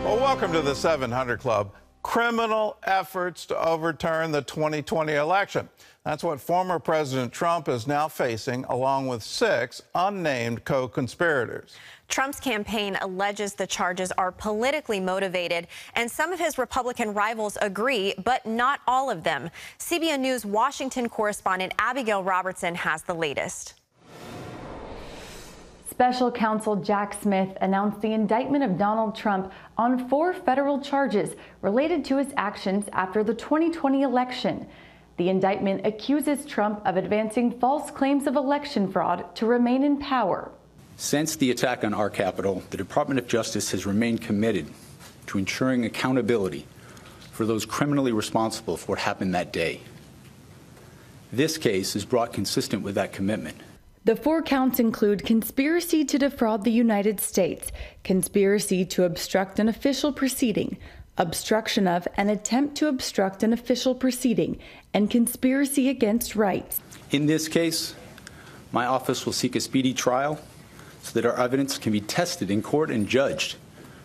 Well, welcome to the 700 Club. Criminal efforts to overturn the 2020 election. That's what former President Trump is now facing, along with 6 unnamed co-conspirators. Trump's campaign alleges the charges are politically motivated, and some of his Republican rivals agree, but not all of them. CBN News Washington correspondent Abigail Robertson has the latest. Special counsel Jack Smith announced the indictment of Donald Trump on 4 federal charges related to his actions after the 2020 election. The indictment accuses Trump of advancing false claims of election fraud to remain in power. Since the attack on our Capitol, the Department of Justice has remained committed to ensuring accountability for those criminally responsible for what happened that day. This case is brought consistent with that commitment. The 4 counts include conspiracy to defraud the United States, conspiracy to obstruct an official proceeding, obstruction of and attempt to obstruct an official proceeding, and conspiracy against rights. In this case, my office will seek a speedy trial so that our evidence can be tested in court and judged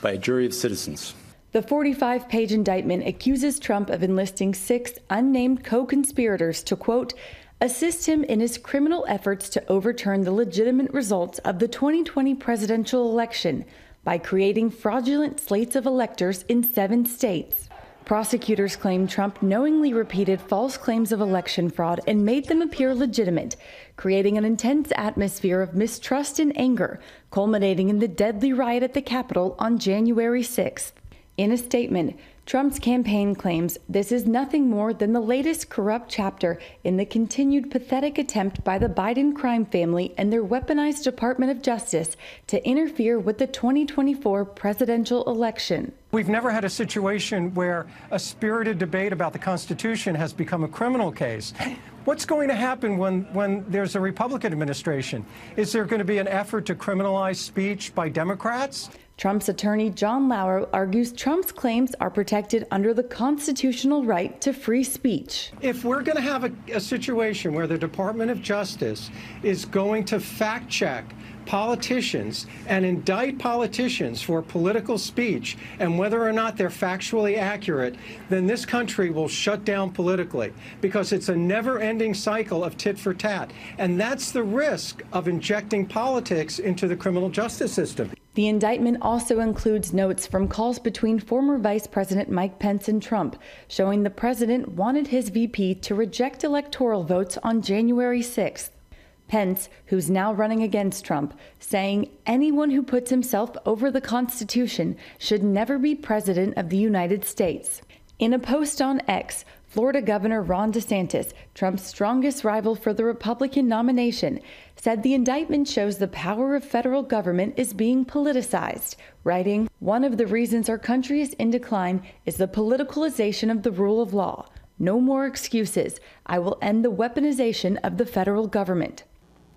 by a jury of citizens. The 45-page indictment accuses Trump of enlisting 6 unnamed co-conspirators to, quote, assist him in his criminal efforts to overturn the legitimate results of the 2020 presidential election by creating fraudulent slates of electors in 7 states. Prosecutors claim Trump knowingly repeated false claims of election fraud and made them appear legitimate, creating an intense atmosphere of mistrust and anger, culminating in the deadly riot at the Capitol on January 6th. In a statement, Trump's campaign claims this is nothing more than the latest corrupt chapter in the continued pathetic attempt by the Biden crime family and their weaponized Department of Justice to interfere with the 2024 presidential election. We've never had a situation where a spirited debate about the Constitution has become a criminal case. What's going to happen when there's a Republican administration? Is there going to be an effort to criminalize speech by Democrats? Trump's attorney John Lauer argues Trump's claims are protected under the constitutional right to free speech. If we're going to have a situation where the Department of Justice is going to fact-check politicians and indict politicians for political speech and whether or not they're factually accurate, then this country will shut down politically because it's a never-ending cycle of tit for tat. And that's the risk of injecting politics into the criminal justice system. The indictment also includes notes from calls between former Vice President Mike Pence and Trump, showing the president wanted his VP to reject electoral votes on January 6th. Pence, who's now running against Trump, saying anyone who puts himself over the Constitution should never be president of the United States. In a post on X, Florida Governor Ron DeSantis, Trump's strongest rival for the Republican nomination, said the indictment shows the power of federal government is being politicized, writing, "One of the reasons our country is in decline is the politicalization of the rule of law. No more excuses. I will end the weaponization of the federal government."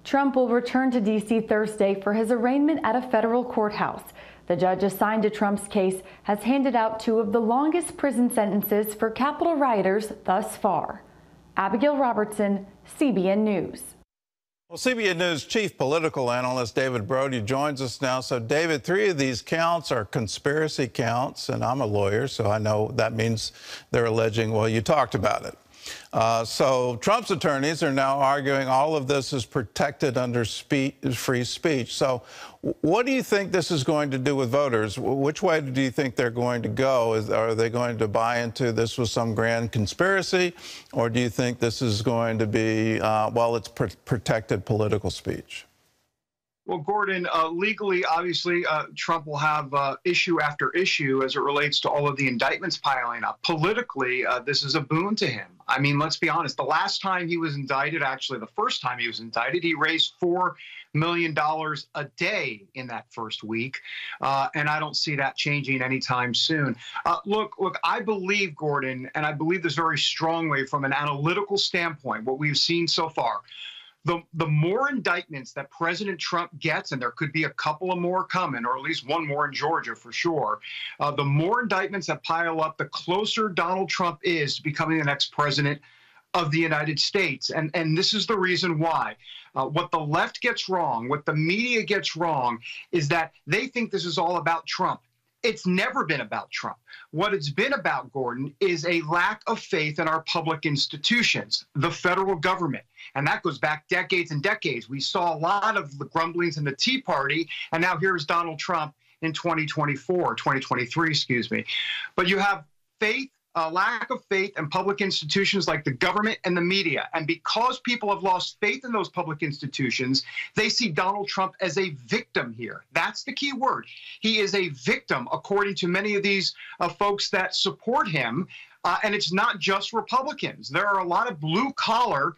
Trump will return to D.C. Thursday for his arraignment at a federal courthouse. The judge assigned to Trump's case has handed out 2 of the longest prison sentences for Capitol rioters thus far. Abigail Robertson, CBN News. Well, CBN News chief political analyst David Brody joins us now. So, David, 3 of these counts are conspiracy counts, and I'm a lawyer, so I know that means they're alleging, well, you talked about it. So Trump's attorneys are now arguing all of this is protected under free speech. So what do you think this is going to do with voters? Which way do you think they're going to go? Are they going to buy into this was some grand conspiracy? Or do you think this is going to be, well, it's protected political speech? Well, Gordon, legally, obviously, Trump will have issue after issue as it relates to all of the indictments piling up. Politically, this is a boon to him. I mean, let's be honest. The last time he was indicted, actually, the first time he was indicted, he raised $4 million a day in that first week. And I don't see that changing anytime soon. Look, I believe, Gordon, and I believe this very strongly from an analytical standpoint, what we've seen so far. The more indictments that President Trump gets, and there could be a couple of more coming, or at least one more in Georgia for sure, the more indictments that pile up, the closer Donald Trump is to becoming the next president of the United States. And this is the reason why. What the left gets wrong, what the media gets wrong, is that they think this is all about Trump. It's never been about Trump. What it's been about, Gordon, is a lack of faith in our public institutions, the federal government. And that goes back decades and decades. We saw a lot of the grumblings in the Tea Party, and now here's Donald Trump in 2023, excuse me. But you have faith, a lack of faith in public institutions like the government and the media. And because people have lost faith in those public institutions, they see Donald Trump as a victim here. That's the key word. He is a victim, according to many of these folks that support him. And it's not just Republicans. There are a lot of blue-collar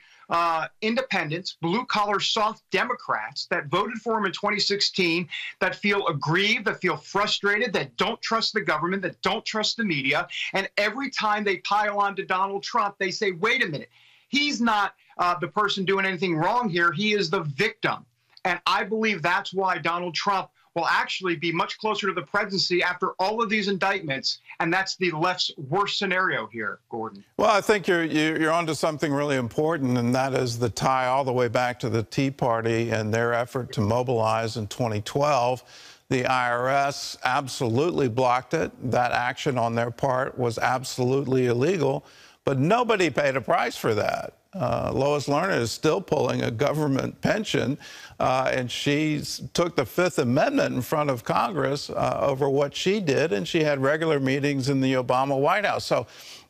independents, blue-collar soft Democrats that voted for him in 2016 that feel aggrieved, that feel frustrated, that don't trust the government, that don't trust the media. And every time they pile on to Donald Trump, they say, wait a minute, he's not the person doing anything wrong here. He is the victim. And I believe that's why Donald Trump will actually be much closer to the presidency after all of these indictments, and that's the left's worst scenario here, Gordon. Well, I think you're onto something really important, and that is the tie all the way back to the Tea Party and their effort to mobilize in 2012. The IRS absolutely blocked it. That action on their part was absolutely illegal, but nobody paid a price for that. Lois Lerner is still pulling a government pension, and she took the Fifth Amendment in front of Congress over what she did, and she had regular meetings in the Obama White House. So,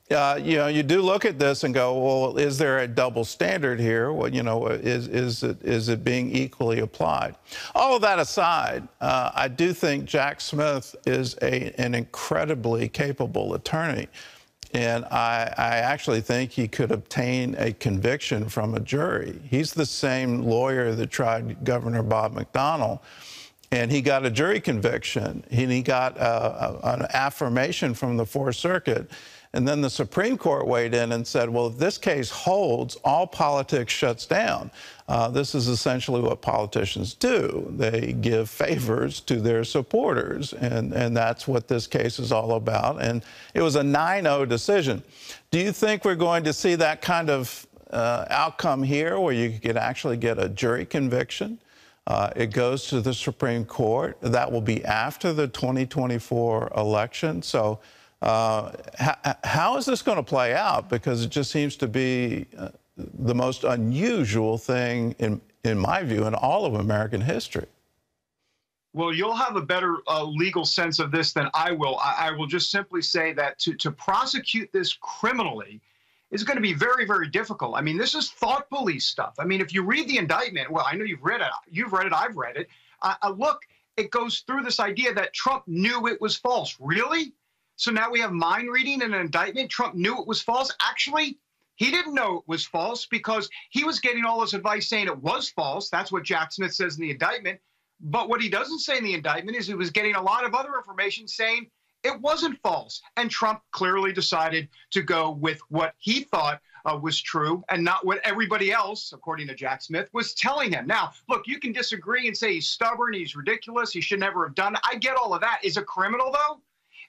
you know, you do look at this and go, well, is there a double standard here? Well, you know, is it being equally applied? All of that aside, I do think Jack Smith is an incredibly capable attorney. And I actually think he could obtain a conviction from a jury. He's the same lawyer that tried Governor Bob McDonnell, and he got a jury conviction. He got an affirmation from the Fourth Circuit. And then the Supreme Court weighed in and said, well, if this case holds, all politics shuts down. This is essentially what politicians do. They give favors to their supporters, and that's what this case is all about. And it was a 9-0 decision. Do you think we're going to see that kind of outcome here, where you could actually get a jury conviction? It goes to the Supreme Court. That will be after the 2024 election. So how is this going to play out? Because it just seems to be the most unusual thing, in my view, in all of American history. Well, you'll have a better legal sense of this than I will. I will just simply say that to prosecute this criminally is going to be very, very difficult. I mean, this is thought police stuff. I mean, if you read the indictment, well, I know you've read it. You've read it. I've read it. Look, it goes through this idea that Trump knew it was false. Really? So now we have mind reading in an indictment. Trump knew it was false. Actually, he didn't know it was false because he was getting all this advice saying it was false. That's what Jack Smith says in the indictment. But what he doesn't say in the indictment is he was getting a lot of other information saying it wasn't false. And Trump clearly decided to go with what he thought was true and not what everybody else, according to Jack Smith, was telling him. Now, look, you can disagree and say he's stubborn, he's ridiculous, he should never have done it. I get all of that. Is a criminal, though?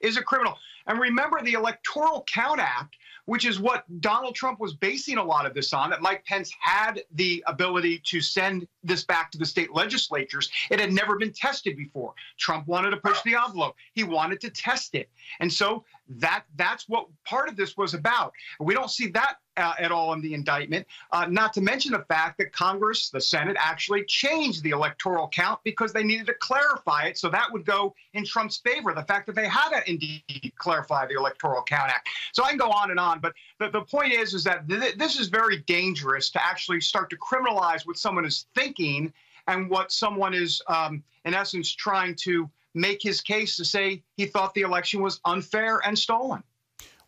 Is a criminal. And remember the Electoral Count Act, which is what Donald Trump was basing a lot of this on, that Mike Pence had the ability to send this back to the state legislatures. It had never been tested before. Trump wanted to push the envelope. He wanted to test it. And so that's what part of this was about. We don't see that at all in the indictment, not to mention the fact that Congress, the Senate, actually changed the electoral count because they needed to clarify it. So that would go in Trump's favor, the fact that they had to indeed clarify the Electoral Count Act. So I can go on and on, but the point is that this is very dangerous to actually start to criminalize what someone is thinking and what someone is, in essence, trying to make his case to say he thought the election was unfair and stolen.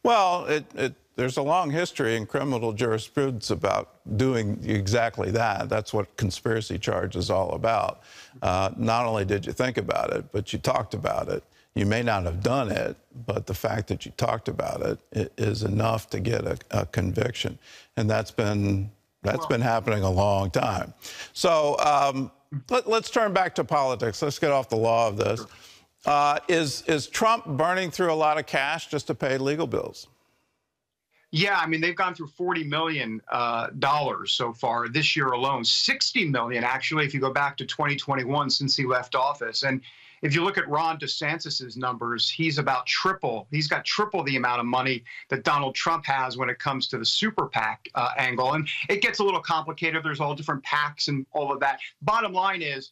Well, there's a long history in criminal jurisprudence about doing exactly that. That's what conspiracy charge is all about. Not only did you think about it, but you talked about it. You may not have done it, but the fact that you talked about it is enough to get a conviction. And that's been happening a long time. So let's turn back to politics. Let's get off the law of this. Is Trump burning through a lot of cash just to pay legal bills? Yeah, I mean, they've gone through $40 million so far this year alone. $60 million, actually, if you go back to 2021 since he left office. And if you look at Ron DeSantis's numbers, he's got triple the amount of money that Donald Trump has when it comes to the super PAC angle. And it gets a little complicated. There's all different PACs and all of that. Bottom line is,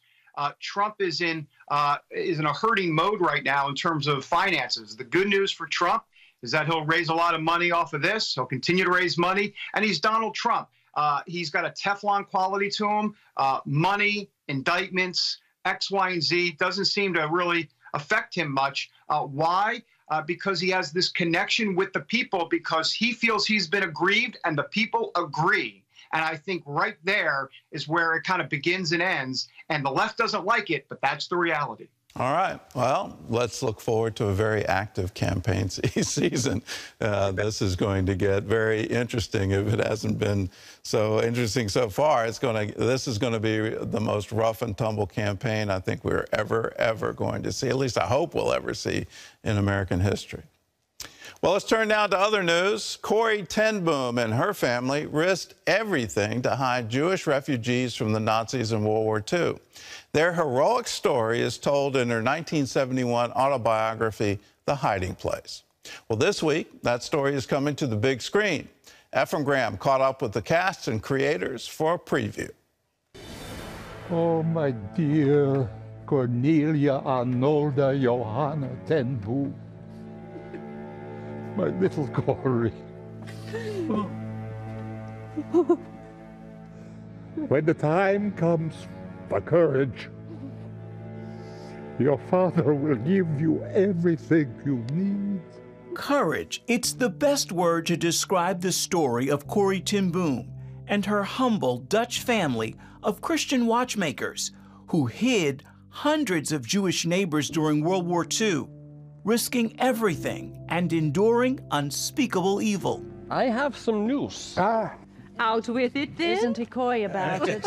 Trump is in a hurting mode right now in terms of finances. The good news for Trump is that he'll raise a lot of money off of this. He'll continue to raise money, and he's Donald Trump. He's got a Teflon quality to him. Money, indictments, X, Y, and Z doesn't seem to really affect him much. Why? Because he has this connection with the people, because he feels he's been aggrieved and the people agree. And I think right there is where it kind of begins and ends. And the left doesn't like it, but that's the reality. All right. Well, let's look forward to a very active campaign season. This is going to get very interesting. If it hasn't been so interesting so far, this is going to be the most rough and tumble campaign I think we're ever going to see. At least I hope we'll ever see in American history. Well, let's turn now to other news. Corrie ten Boom and her family risked everything to hide Jewish refugees from the Nazis in World War II. Their heroic story is told in her 1971 autobiography, The Hiding Place. Well, this week, that story is coming to the big screen. Ephraim Graham caught up with the cast and creators for a preview. Oh, my dear Cornelia Arnolda Johanna ten Boom. My little Corrie. When the time comes for courage, your father will give you everything you need. Courage. It's the best word to describe the story of Corrie ten Boom and her humble Dutch family of Christian watchmakers who hid hundreds of Jewish neighbors during World War II, risking everything and enduring unspeakable evil. I have some news. Out with it then. Isn't he coy about it?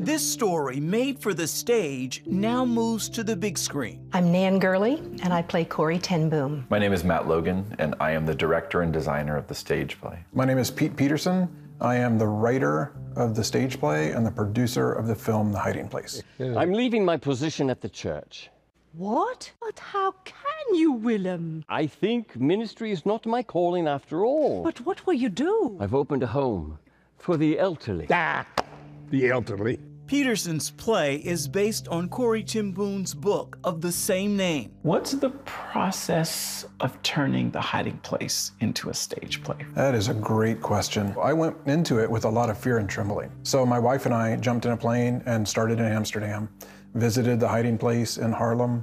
This story, made for the stage, now moves to the big screen. I'm Nan Gurley, and I play Corrie ten Boom. My name is Matt Logan, and I am the director and designer of the stage play. My name is Pete Peterson. I am the writer of the stage play and the producer of the film The Hiding Place. I'm leaving my position at the church. What? But how can you, Willem? I think ministry is not my calling after all. But what will you do? I've opened a home for the elderly. The elderly. Peterson's play is based on Corrie ten Boom's book of the same name. What's the process of turning The Hiding Place into a stage play? That is a great question. I went into it with a lot of fear and trembling. So my wife and I jumped in a plane and started in Amsterdam, visited The Hiding Place in Haarlem,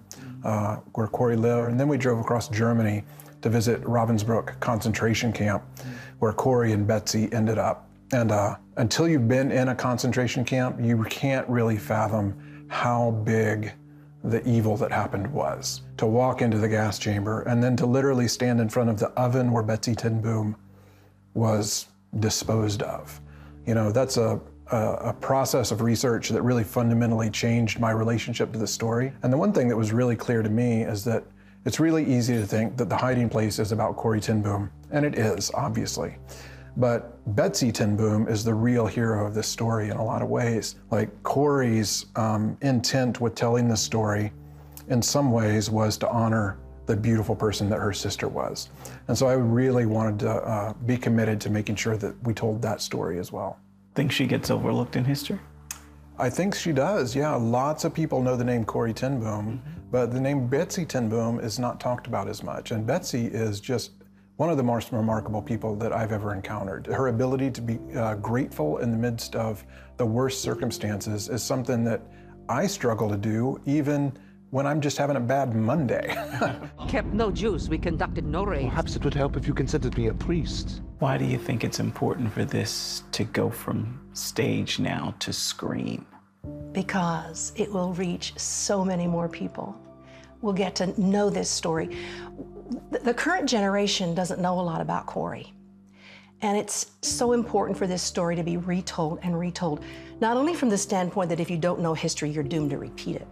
where Corrie lived, and then we drove across Germany to visit Ravensbrück concentration camp, where Corrie and Betsy ended up. And until you've been in a concentration camp, you can't really fathom how big the evil that happened was. To walk into the gas chamber and then to literally stand in front of the oven where Betsy ten Boom was disposed of. You know, that's a process of research that really fundamentally changed my relationship to the story. And the one thing that was really clear to me is that it's really easy to think that The Hiding Place is about Corrie ten Boom, and it is, obviously. But Betsy ten Boom is the real hero of this story in a lot of ways. Like, Corrie's intent with telling this story in some ways was to honor the beautiful person that her sister was. And so I really wanted to be committed to making sure that we told that story as well. Think she gets overlooked in history? I think she does, yeah. Lots of people know the name Corrie ten Boom, but the name Betsy ten Boom is not talked about as much. And Betsy is just one of the most remarkable people that I've ever encountered. Her ability to be grateful in the midst of the worst circumstances is something that I struggle to do even when I'm just having a bad Monday. Kept no Jews, we conducted no raids. Perhaps it would help if you considered me a priest. Why do you think it's important for this to go from stage now to screen? Because it will reach so many more people. We'll get to know this story. The current generation doesn't know a lot about Corrie. And it's so important for this story to be retold and retold, not only from the standpoint that if you don't know history, you're doomed to repeat it,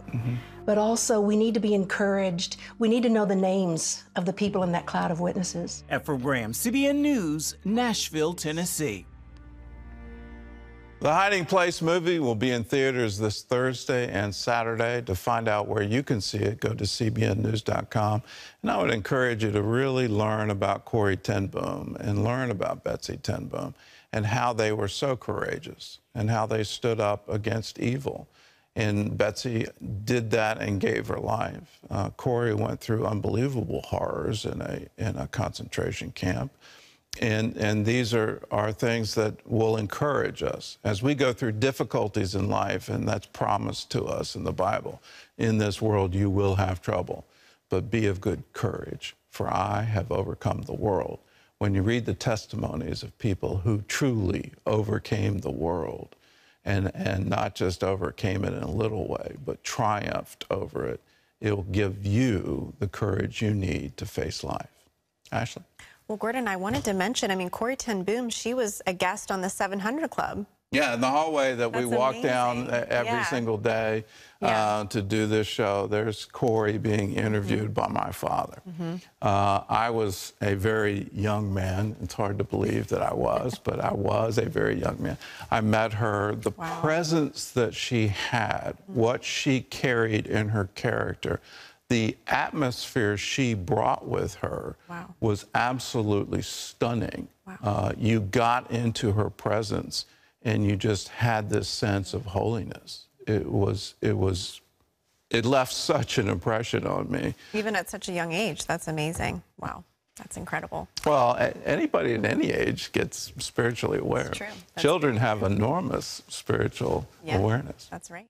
but also we need to be encouraged. We need to know the names of the people in that cloud of witnesses. Ephraim Graham, CBN News, Nashville, Tennessee. The Hiding Place movie will be in theaters this Thursday and Saturday. To find out where you can see it, go to cbnnews.com. And I would encourage you to really learn about Corrie ten Boom and learn about Betsy ten Boom and how they were so courageous and how they stood up against evil. And Betsy did that and gave her life. Corrie went through unbelievable horrors in a concentration camp. And these are things that will encourage us as we go through difficulties in life, and that's promised to us in the Bible. In this world, you will have trouble, but be of good courage, for I have overcome the world. When you read the testimonies of people who truly overcame the world, and not just overcame it in a little way, but triumphed over it, it will give you the courage you need to face life. Ashley? Well, Gordon, I wanted to mention, I mean, Corrie ten Boom, she was a guest on the 700 Club. Yeah, in the hallway that we walk down every single day to do this show, there's Corrie being interviewed by my father. I was a very young man. It's hard to believe that I was, but I was a very young man. I met her. The presence that she had, what she carried in her character, the atmosphere she brought with her was absolutely stunning. You got into her presence and you just had this sense of holiness. It left such an impression on me. Even at such a young age, that's amazing. Wow, that's incredible. Well, anybody at any age gets spiritually aware. That's true. Children have enormous spiritual awareness. That's right.